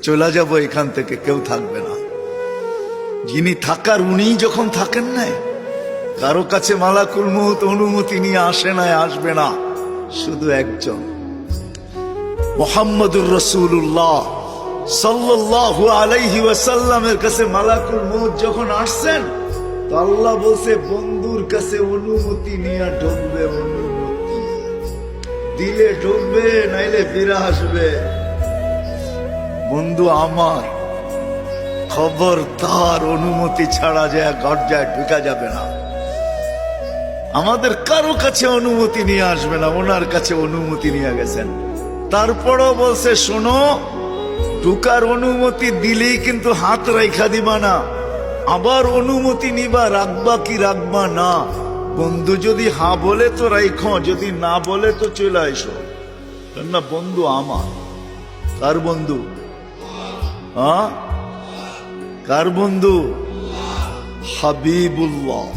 চলে যাব এখান থেকে, কেউ থাকবে না। যিনি থাকার উনিই যখন থাকেন না, কারো কাছে মালাকুল মউত অনুমতি নিয়ে আসে না, আসবে না। শুধু একজন মুহাম্মদুর রাসূলুল্লাহ সাল্লাল্লাহু আলাইহি ওয়াসাল্লামের কাছে মালাকুল মউত যখন আসছেন, তো আল্লাহ বলছে বন্ধুর কাছে অনুমতি নিয়ে ঢুকবে। অনুমতি দিলে ঢুকবে, নাইলে ফিরে আসবে। বন্ধু আমার, খবরদার অনুমতি ছাড়া যায় গর্জায় ঢুকা যাবে না। আমাদের কারো কাছে অনুমতি নিয়ে আসবে না, ওনার কাছে অনুমতি নিয়ে গেছেন। তারপরও বলছে শোনো, ঢুকার অনুমতি দিলেই কিন্তু হাত রাইখা দিবা না, আবার অনুমতি নিবা, রাখবা কি রাখবা না। বন্ধু যদি হ্যাঁ বলে তো রাইখো, যদি না বলে তো চলে আইসো। না বন্ধু আমার। কার বন্ধু? কার বন্ধু? হাবিবুল্লাহ।